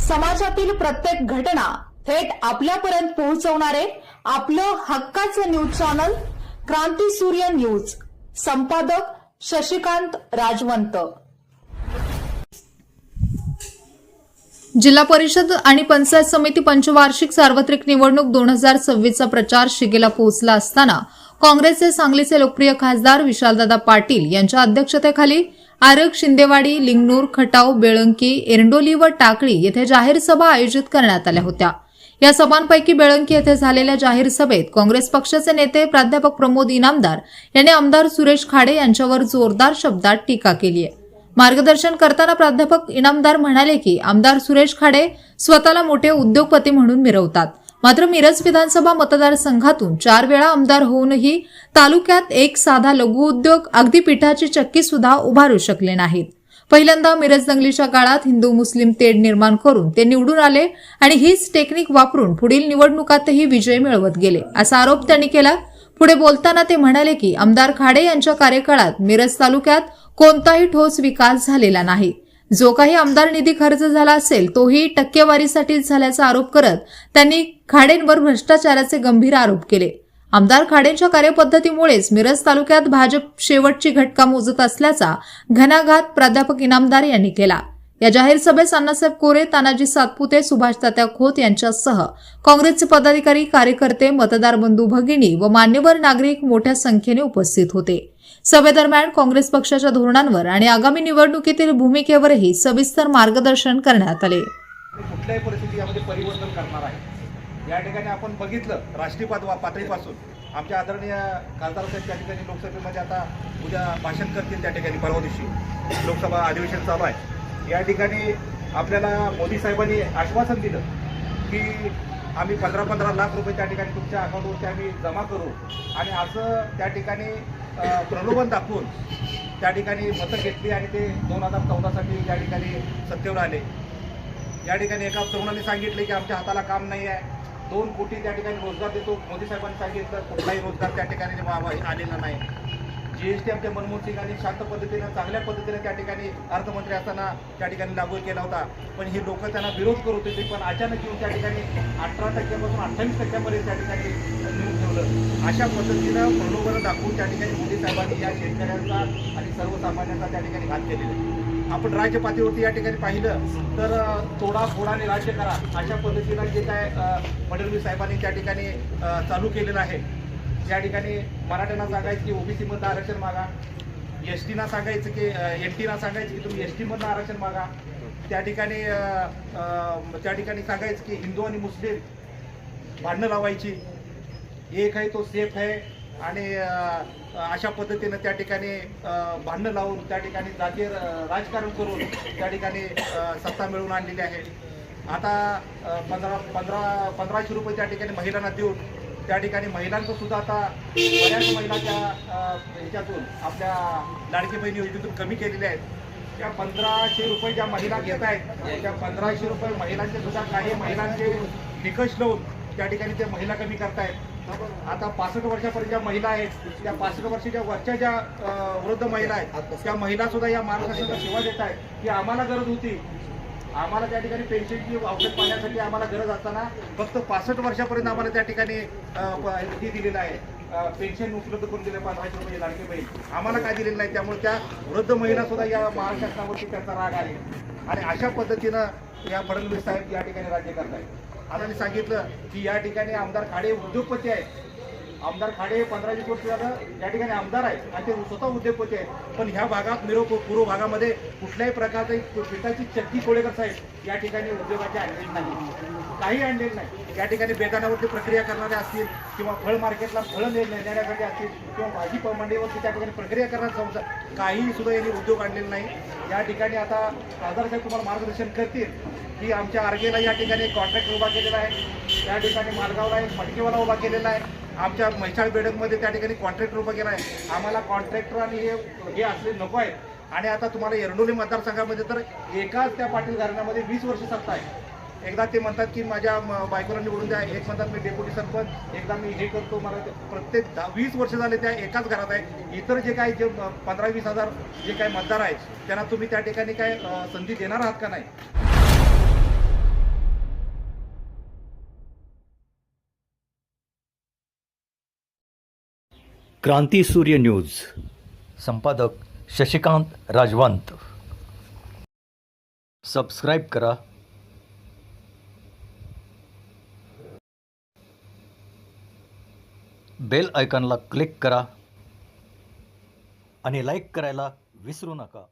समाजातील प्रत्येक घटना थेट आपल्यापर्यंत पोहोचवणारे आपलं हक्काचं न्यूज चॅनल क्रांती सूर्य न्यूज। संपादक शशिकांत राजवंत। जिल्हा परिषद आणि पंचायत समिती पंचवार्षिक सार्वत्रिक निवडणूक 2026 चा प्रचार शिगेला पोहोचला असताना काँग्रेसचे सांगलीचे लोकप्रिय खासदार विशालदादा पाटील यांच्या अध्यक्षतेखाली आरग, शिंदेवाडी, लिंगणूर, खटाव, बेळंकी, एरंडोली व टाकळी येथे जाहीर सभा आयोजित करण्यात आल्या होत्या। या सभांपैकी बेळंकी येथे झालेल्या जाहीर सभेत काँग्रेस पक्षाचे नेते प्राध्यापक प्रमोद इनामदार यांनी आमदार सुरेश खाडे यांच्यावर जोरदार शब्दात टीका केली आहे। मार्गदर्शन करताना प्राध्यापक इनामदार म्हणाले की आमदार सुरेश खाडे स्वतःला मोठे उद्योगपती म्हणून मिरवतात, मात्र मिरज विधानसभा मतदारसंघातून 4 वेळा आमदार होऊनही तालुक्यात एक साधा लघु उद्योग, अगदी पिठाची चक्की सुद्धा उभारू शकले नाहीत। पहिल्यांदा मिरज दंगलीच्या काळात हिंदू मुस्लिम तेढ निर्माण करून ते निवडून आले आणि हीच टेक्निक वापरून पुढील निवडणुकातही विजय मिळवत गेले, असा आरोप त्यांनी केला। पुढे बोलताना ते म्हणाले की आमदार खाडे यांच्या कार्यकाळात मिरज तालुक्यात कोणताही ठोस विकास झालेला नाही। जो काही आमदार निधी खर्च झाला असेल तोही टक्केवारीसाठीच झाल्याचा आरोप करत त्यांनी खाडेंवर भ्रष्टाचाराचे गंभीर आरोप केले। आमदार खाडेंच्या कार्यपद्धतीमुळेच मिरज तालुक्यात भाजप शेवटची घटका मोजत असल्याचा घणाघात प्राध्यापक इनामदार यांनी केला। या जाहीर सभेत अण्णासाहेब कोरे, तानाजी सातपुते, सुभाष तात्या खोत यांच्यासह काँग्रेसचे पदाधिकारी, कार्यकर्ते, मतदार बंधू भगिनी व मान्यवर नागरिक मोठ्या संख्येने उपस्थित होते। सभेदरम्यान काँग्रेस पक्षाच्या धोरणांवर आणि आगामी निवडणुकीतील भूमिकेवरही सविस्तर मार्गदर्शन करण्यात आले। कुठल्याही परिस्थितीमध्ये परिवर्तन करणार आहे। या ठिकाणी आपण बघितलं राष्ट्रीय पातळीपासून आमच्या आदरणीय खासदार साहेब त्या ठिकाणी लोकसभेमध्ये आता उद्या भाषण करतील। त्या ठिकाणी परवा दिवशी लोकसभा अधिवेशन चालू आहे। या ठिकाणी आपल्याला मोदी साहेबांनी आश्वासन दिलं की आम्ही 15-15 लाख रुपये त्या ठिकाणी तुमच्या अकाउंटवरती आम्ही जमा करू आणि असं त्या ठिकाणी प्रलोभन दाखवून त्या ठिकाणी मतं घेतली आणि ते 2014 साठी त्या ठिकाणी सत्तेवर आले। या ठिकाणी एका तरुणाने सांगितले की आमच्या हाताला काम नाही आहे, 2 कोटी त्या ठिकाणी रोजगार देतो। मोदी साहेबांनी सांगितलं कुठलाही रोजगार त्या ठिकाणी आलेला नाही। जीएसटी आमच्या मनमोहन सिंगांनी शांत पद्धतीने चांगल्या पद्धतीने त्या ठिकाणी अर्थमंत्री असताना त्या ठिकाणी लागू केला होता, पण ही लोक त्यांना विरोध करत होते। पण अचानक येऊन त्या ठिकाणी 18% 28% त्या ठिकाणी नेऊन ठेवलं। अशा पद्धतीनं प्रलोभन दाखवून त्या ठिकाणी मोदी साहेबांनी या शेतकऱ्यांचा आणि सर्वसामान्यांचा त्या ठिकाणी घात केलेला आहे। आपण राज्य पातळीवरती या ठिकाणी पाहिलं तर तोडा फोडाने राज्य करा अशा पद्धतीनं जे काय फडणवीस साहेबांनी त्या ठिकाणी चालू केलेलं आहे। या ठिकाणी मराठ्यांना सांगायचं की ओबीसी मधनं आरक्षण मागा, एसटीना सांगायचं की एनटीना सांगायचं की तुम्ही एसटी मधनं आरक्षण मागा, त्या ठिकाणी सांगायचं की हिंदू आणि मुस्लिम भांडणं लावायची, एक आहे तो सेफ आहे आणि अशा पद्धतीनं त्या ठिकाणी भांडणं लावून त्या ठिकाणी जातीय राजकारण करून त्या ठिकाणी सत्ता मिळवून आणलेली आहे। आता 1500 रुपये त्या ठिकाणी महिलांना देऊन त्या ठिकाणी महिलांचं सुद्धा आता बऱ्याच महिलाच्या ह्याच्यातून आपल्या लाडकी बहीण योजनेतून कमी केलेल्या आहेत। त्या 1500 रुपये ज्या महिला घेत आहेत त्या 1500 रुपये महिलांचे सुद्धा काही महिलांचे निकष लावून त्या ठिकाणी त्या महिला कमी करतायत। आता 65 वर्षापर्यंत ज्या महिला आहेत त्या 65 वर्षाच्या वरच्या ज्या वृद्ध महिला आहेत त्या महिला सुद्धा या महाराष्ट्राला सेवा देत आहेत की आम्हाला गरज होती, आम्हाला त्या ठिकाणी पेन्शनची औषध पाण्यासाठी आम्हाला गरज असताना फक्त 65 वर्षापर्यंत आम्हाला त्या ठिकाणी हे दिलेलं आहे, पेन्शन उपलब्ध करून दिले 1500 रुपये लाडकी बहीण आम्हाला काय दिलेलं नाही। त्यामुळे त्या वृद्ध महिला सुद्धा या महाराष्ट्रावरती त्यांचा राग आहे आणि अशा पद्धतीनं या फडणवीस साहेब या ठिकाणी राज्य करत आहेत। आता मी सांगितलं की या ठिकाणी आमदार खाडे उद्योगपती आहेत। आमदार खाडे 15-20 वर्ष झालं या ठिकाणी आमदार आहेत आणि ते स्वतः उद्योगपती आहेत, पण ह्या भागात पूर्व भागामध्ये कुठल्याही प्रकारची पिठाची चक्की कोळेकर साहेब या ठिकाणी उद्योगाचे आणलेले नाही, काही आणलेले नाही। या ठिकाणी बेदाण्यावरती प्रक्रिया करणारे असतील किंवा फळ मार्केटला फळं नेण्यासाठी असतील किंवा भाजी मंडईवरती त्या ठिकाणी प्रक्रिया करण्याचा काही सुद्धा यांनी उद्योग आणलेले नाही। या ठिकाणी आता खासदार साहेब तुम्हाला मार्गदर्शन करतील की आमच्या आर्गेला या ठिकाणी कॉन्ट्रॅक्टर उभा केलेला आहे, त्या ठिकाणी मालगावला एक मटकेवाला उभा केलेला आहे, आमच्या म्हैसाळ बेडकमध्ये त्या ठिकाणी कॉन्ट्रॅक्टर उभा केला आहे। आम्हाला कॉन्ट्रॅक्टर आणि हे असले नको आहे। आणि आता तुम्हाला एरंडोली मतदारसंघामध्ये तर एकाच त्या पाटील घराण्यामध्ये 20 वर्ष सत्ता आहे। एकदा ते म्हणतात की माझ्या बायकोला निवडून द्या, एक म्हणतात मी डेप्युटी सरपंच, एकदा मी हे करतो। मला प्रत्येक 20 वर्ष झाले त्या एकाच घरात आहे। इतर जे काही जे 15-20 हजार जे काही मतदार आहेत त्यांना तुम्ही त्या ठिकाणी काय संधी देणार आहात का नाही? क्रांती सूर्य न्यूज, संपादक शशिकांत राजवंत. सबस्क्राईब करा, बेल आयकॉनला क्लिक करा आणि लाईक करायला विसरू नका.